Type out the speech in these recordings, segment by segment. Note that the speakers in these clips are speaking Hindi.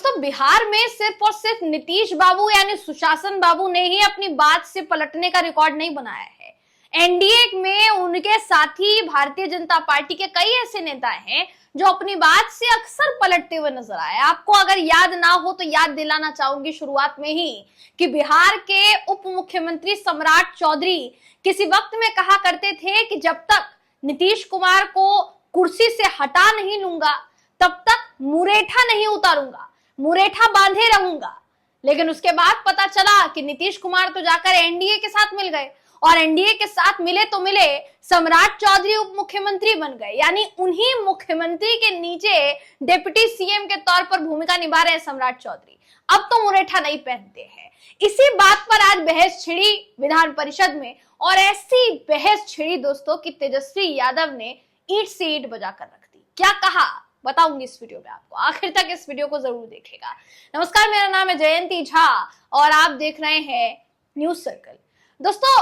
दोस्तों बिहार में सिर्फ और सिर्फ नीतीश बाबू यानी सुशासन बाबू ने ही अपनी बात से पलटने का रिकॉर्ड नहीं बनाया है। एनडीए में उनके साथी भारतीय जनता पार्टी के कई ऐसे नेता हैं जो अपनी बात से अक्सर पलटते हुए नजर आए। आपको अगर याद ना हो तो याद दिलाना चाहूंगी शुरुआत में ही कि बिहार के उप मुख्यमंत्री सम्राट चौधरी किसी वक्त में कहा करते थे कि जब तक नीतीश कुमार को कुर्सी से हटा नहीं लूंगा तब तक मुरेठा नहीं उतारूंगा, मुरेठा बांधे रहूंगा। लेकिन उसके बाद पता चला कि नीतीश कुमार तो जाकर एनडीए के साथ मिल गए और एनडीए के साथ मिले तो मिले, सम्राट चौधरी उप मुख्यमंत्री बन गए, यानी उन्हीं मुख्यमंत्री के नीचे डिप्टी सीएम के तौर पर भूमिका निभा रहे हैं सम्राट चौधरी। अब तो मुरेठा नहीं पहनते हैं। इसी बात पर आज बहस छिड़ी विधान परिषद में, और ऐसी बहस छिड़ी दोस्तों कि तेजस्वी यादव ने ईंट से ईंट बजाकर रख दी। क्या कहा बताऊंगी इस वीडियो में आपको, आखिर तक इस वीडियो को जरूर देखिएगा। नमस्कार, मेरा नाम है जयंती झा और आप देख रहे हैं न्यूज सर्कल। दोस्तों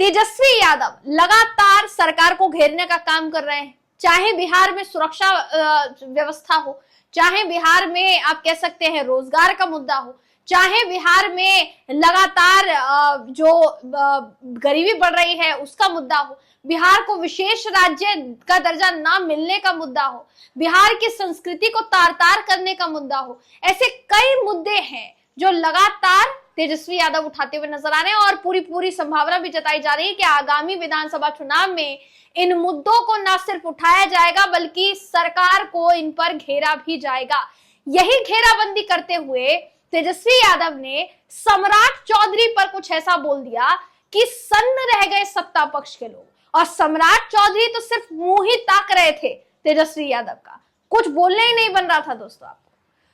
तेजस्वी यादव लगातार सरकार को घेरने का काम कर रहे हैं, चाहे बिहार में सुरक्षा व्यवस्था हो, चाहे बिहार में आप कह सकते हैं रोजगार का मुद्दा हो, चाहे बिहार में लगातार जो गरीबी बढ़ रही है उसका मुद्दा हो, बिहार को विशेष राज्य का दर्जा ना मिलने का मुद्दा हो, बिहार की संस्कृति को तार तार करने का मुद्दा हो। ऐसे कई मुद्दे हैं जो लगातार तेजस्वी यादव उठाते हुए नजर आ रहे हैं और पूरी संभावना भी जताई जा रही है कि आगामी विधानसभा चुनाव में इन मुद्दों को न सिर्फ उठाया जाएगा बल्कि सरकार को इन पर घेरा भी जाएगा। यही घेराबंदी करते हुए तेजस्वी यादव ने सम्राट चौधरी पर कुछ ऐसा बोल दिया कि सन्न रह गए सत्ता पक्ष के लोग, और सम्राट चौधरी तो सिर्फ मुंह ही ताक रहे थे तेजस्वी यादव का, कुछ बोलने ही नहीं बन रहा था दोस्तों आपको।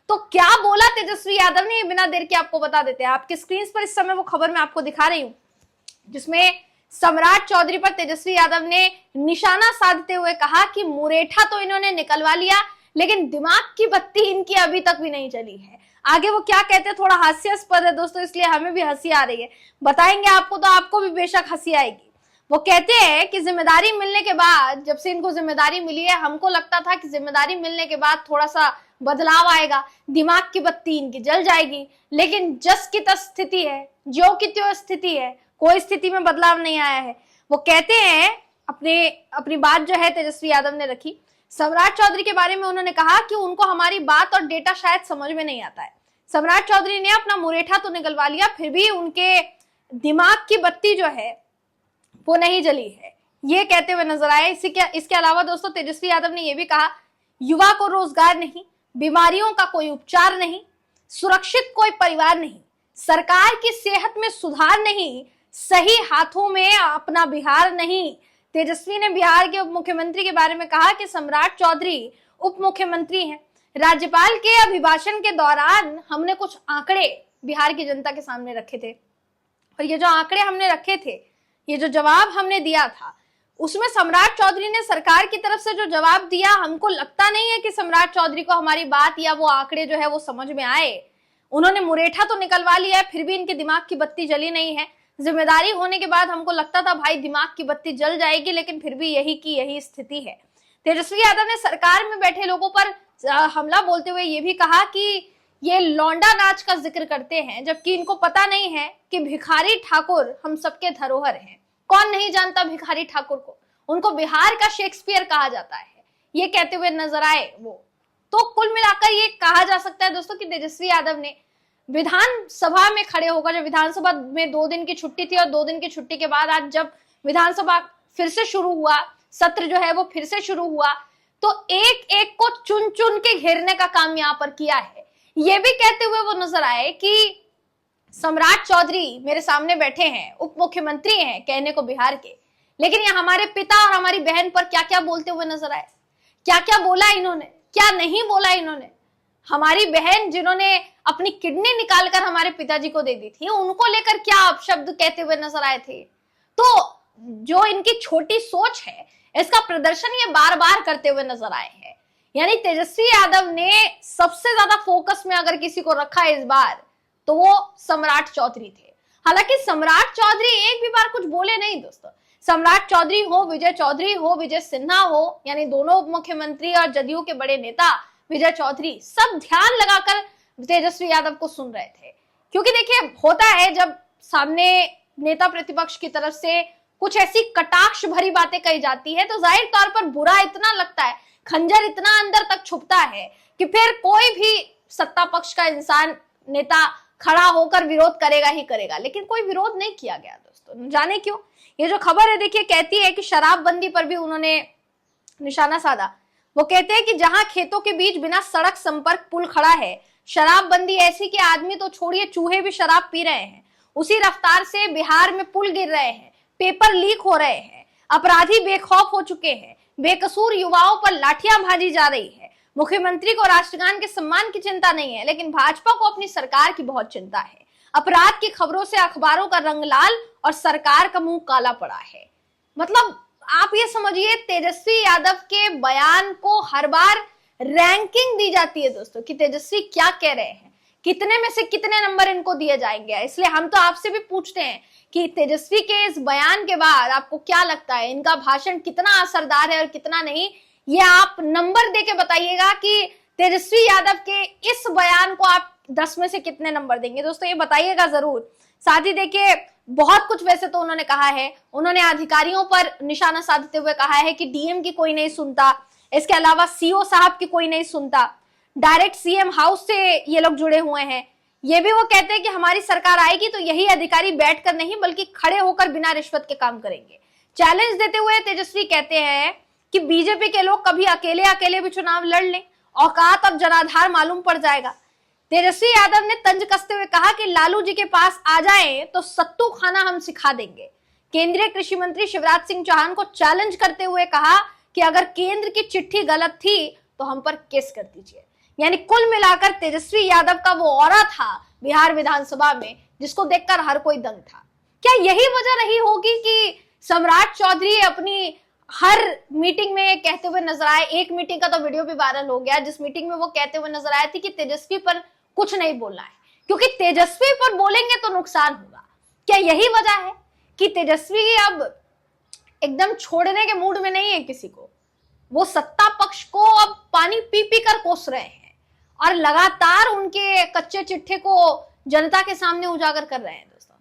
तो क्या बोला तेजस्वी यादव ने, बिना देर के आपको बता देते हैं। आपके स्क्रीन पर इस समय वो खबर मैं आपको दिखा रही हूं जिसमें सम्राट चौधरी पर तेजस्वी यादव ने निशाना साधते हुए कहा कि मुरेठा तो इन्होंने निकलवा लिया लेकिन दिमाग की बत्ती इनकी अभी तक भी नहीं जली है। आगे वो क्या कहते हैं थोड़ा हास्यास्पद है दोस्तों, इसलिए हमें भी हंसी आ रही है, बताएंगे आपको तो आपको भी बेशक हंसी आएगी। वो कहते हैं कि जिम्मेदारी मिलने के बाद, जब से इनको जिम्मेदारी मिली है, हमको लगता था कि जिम्मेदारी मिलने के बाद थोड़ा सा बदलाव आएगा, दिमाग की बत्ती इनकी जल जाएगी, लेकिन जस की तस स्थिति है, ज्यों की त्यों स्थिति है, कोई स्थिति में बदलाव नहीं आया है। वो कहते हैं अपनी बात जो है तेजस्वी यादव ने रखी सम्राट चौधरी के बारे में। उन्होंने कहा कि उनको हमारी बात और डेटा शायद समझ में नहीं आता है। सम्राट चौधरी ने अपना मुरेठा तो निकलवा लिया, फिर भी उनके दिमाग की बत्ती जो है वो नहीं जली है, ये कहते हुए नजर आए। इसके अलावा दोस्तों तेजस्वी यादव ने यह भी कहा, युवा को रोजगार नहीं, बीमारियों का कोई उपचार नहीं, सुरक्षित कोई परिवार नहीं, सरकार की सेहत में सुधार नहीं, सही हाथों में अपना बिहार नहीं। तेजस्वी ने बिहार के उप मुख्यमंत्री के बारे में कहा कि सम्राट चौधरी उप मुख्यमंत्री हैं। राज्यपाल के अभिभाषण के दौरान हमने कुछ आंकड़े बिहार की जनता के सामने रखे थे, और ये जो आंकड़े हमने रखे थे, ये जो जवाब हमने दिया था, उसमें सम्राट चौधरी ने सरकार की तरफ से जो जवाब दिया, हमको लगता नहीं है कि सम्राट चौधरी को हमारी बात या वो आंकड़े जो है वो समझ में आए। उन्होंने मुरेठा तो निकलवा लिया है, फिर भी इनके दिमाग की बत्ती जली नहीं है। जिम्मेदारी होने के बाद हमको लगता था भाई दिमाग की बत्ती जल जाएगी, लेकिन फिर भी यही की यही स्थिति है। तेजस्वी यादव ने सरकार में बैठे लोगों पर हमला बोलते हुए ये भी कहा कि ये लौंडा नाच का जिक्र करते हैं, जबकि इनको पता नहीं है कि भिखारी ठाकुर हम सबके धरोहर हैं। कौन नहीं जानता भिखारी ठाकुर को, उनको बिहार का शेक्सपियर कहा जाता है, ये कहते हुए नजर आए वो। तो कुल मिलाकर ये कहा जा सकता है दोस्तों कि तेजस्वी यादव ने विधानसभा में खड़े होकर, जब विधानसभा में 2 दिन की छुट्टी थी और 2 दिन की छुट्टी के बाद आज जब विधानसभा फिर से शुरू हुआ, सत्र जो है वो फिर से शुरू हुआ, तो एक एक को चुन चुन के घेरने का काम यहाँ पर किया है। ये भी कहते हुए वो नजर आए कि सम्राट चौधरी मेरे सामने बैठे हैं, उप मुख्यमंत्री हैं कहने को बिहार के, लेकिन ये हमारे पिता और हमारी बहन पर क्या क्या बोलते हुए नजर आए। क्या क्या बोला इन्होंने, क्या नहीं बोला इन्होंने। हमारी बहन जिन्होंने अपनी किडनी निकालकर हमारे पिताजी को दे दी थी, उनको लेकर क्या अपशब्द कहते हुए नजर आए थे। तो जो इनकी छोटी सोच है इसका प्रदर्शन ये बार बार करते हुए नजर आए हैं। यानी तेजस्वी यादव ने सबसे ज्यादा फोकस में अगर किसी को रखा इस बार तो वो सम्राट चौधरी थे। हालांकि सम्राट चौधरी एक भी बार कुछ बोले नहीं दोस्तों। सम्राट चौधरी हो, विजय चौधरी हो, विजय सिन्हा हो, यानी दोनों उप मुख्यमंत्री और जदयू के बड़े नेता विजय चौधरी, सब ध्यान लगाकर तेजस्वी यादव को सुन रहे थे। क्योंकि देखिए होता है जब सामने नेता प्रतिपक्ष की तरफ से कुछ ऐसी कटाक्ष भरी बातें कही जाती है तो जाहिर तौर पर बुरा इतना लगता है, खंजर इतना अंदर तक छुपता है कि फिर कोई भी सत्ता पक्ष का इंसान, नेता खड़ा होकर विरोध करेगा ही करेगा। लेकिन कोई विरोध नहीं किया गया दोस्तों, जाने क्यों। ये जो खबर है देखिए कहती है कि शराबबंदी पर भी उन्होंने निशाना साधा। वो कहते हैं कि जहां खेतों के बीच बिना सड़क संपर्क पुल खड़ा है, शराबबंदी ऐसी कि आदमी तो छोड़िए चूहे भी शराब पी रहे हैं। उसी रफ्तार से बिहार में पुल गिर रहे हैं, पेपर लीक हो रहे हैं, अपराधी बेखौफ हो चुके हैं, बेकसूर युवाओं पर लाठियां भाजी जा रही है। मुख्यमंत्री को राष्ट्रगान के सम्मान की चिंता नहीं है, लेकिन भाजपा को अपनी सरकार की बहुत चिंता है। अपराध की खबरों से अखबारों का रंग लाल और सरकार का मुंह काला पड़ा है। मतलब आप ये समझिए तेजस्वी यादव के बयान को हर बार रैंकिंग दी जाती है दोस्तों कि तेजस्वी क्या कह रहे हैं, कितने में से कितने नंबर इनको दिए जाएंगे। इसलिए हम तो आपसे भी पूछते हैं कि तेजस्वी के इस बयान के बाद आपको क्या लगता है, इनका भाषण कितना असरदार है और कितना नहीं, ये आप नंबर देके बताइएगा कि तेजस्वी यादव के इस बयान को आप 10 में से कितने नंबर देंगे दोस्तों, ये बताइएगा जरूर। साथ ही देखिए बहुत कुछ वैसे तो उन्होंने कहा है, उन्होंने अधिकारियों पर निशाना साधते हुए कहा है कि डीएम की कोई नहीं सुनता, इसके अलावा सीओ साहब की कोई नहीं सुनता, डायरेक्ट सीएम हाउस से ये लोग जुड़े हुए हैं। ये भी वो कहते हैं कि हमारी सरकार आएगी तो यही अधिकारी बैठकर नहीं बल्कि खड़े होकर बिना रिश्वत के काम करेंगे। चैलेंज देते हुए तेजस्वी कहते हैं कि बीजेपी के लोग कभी अकेले अकेले भी चुनाव लड़ लें, औकात और जनाधार मालूम पड़ जाएगा। तेजस्वी यादव ने तंज कसते हुए कहा कि लालू जी के पास आ जाएं तो सत्तू खाना हम सिखा देंगे। केंद्रीय कृषि मंत्री शिवराज सिंह चौहान को चैलेंज करते हुए कहा कि अगर केंद्र की चिट्ठी गलत थी तो हम पर केस कर दीजिए। यानी कुल मिलाकर तेजस्वी यादव का वो ऑरा था बिहार विधानसभा में जिसको देखकर हर कोई दंग था। क्या यही वजह रही होगी कि सम्राट चौधरी अपनी हर मीटिंग में ये कहते हुए नजर आए, एक मीटिंग का तो वीडियो भी वायरल हो गया जिस मीटिंग में वो कहते हुए नजर आए थे कि तेजस्वी पर कुछ नहीं बोलना है क्योंकि तेजस्वी पर बोलेंगे तो नुकसान होगा। क्या यही वजह है कि तेजस्वी अब एकदम छोड़ने के मूड में नहीं है किसी को, वो सत्ता पक्ष को अब पानी पी पी कर कोस रहे हैं और लगातार उनके कच्चे चिट्ठे को जनता के सामने उजागर कर रहे हैं दोस्तों।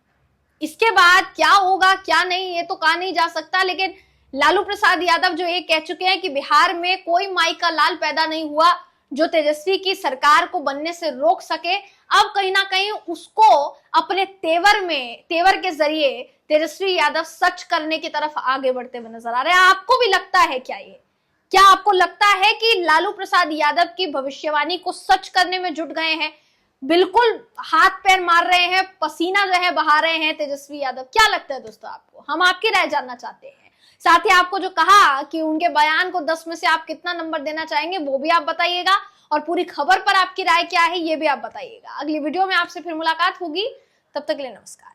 इसके बाद क्या होगा क्या नहीं ये तो कहा नहीं जा सकता, लेकिन लालू प्रसाद यादव जो ये कह चुके हैं कि बिहार में कोई माई का लाल पैदा नहीं हुआ जो तेजस्वी की सरकार को बनने से रोक सके। अब कहीं ना कहीं उसको अपने तेवर के जरिए तेजस्वी यादव सच करने की तरफ आगे बढ़ते हुए नजर आ रहे हैं। आपको भी लगता है क्या आपको लगता है कि लालू प्रसाद यादव की भविष्यवाणी को सच करने में जुट गए हैं, बिल्कुल हाथ पैर मार रहे हैं, पसीना जो है बहा रहे हैं तेजस्वी यादव? क्या लगता है दोस्तों आपको? हम आपकी राय जानना चाहते हैं। साथ ही आपको जो कहा कि उनके बयान को 10 में से आप कितना नंबर देना चाहेंगे वो भी आप बताइएगा और पूरी खबर पर आपकी राय क्या है ये भी आप बताइएगा। अगली वीडियो में आपसे फिर मुलाकात होगी, तब तक के लिए नमस्कार।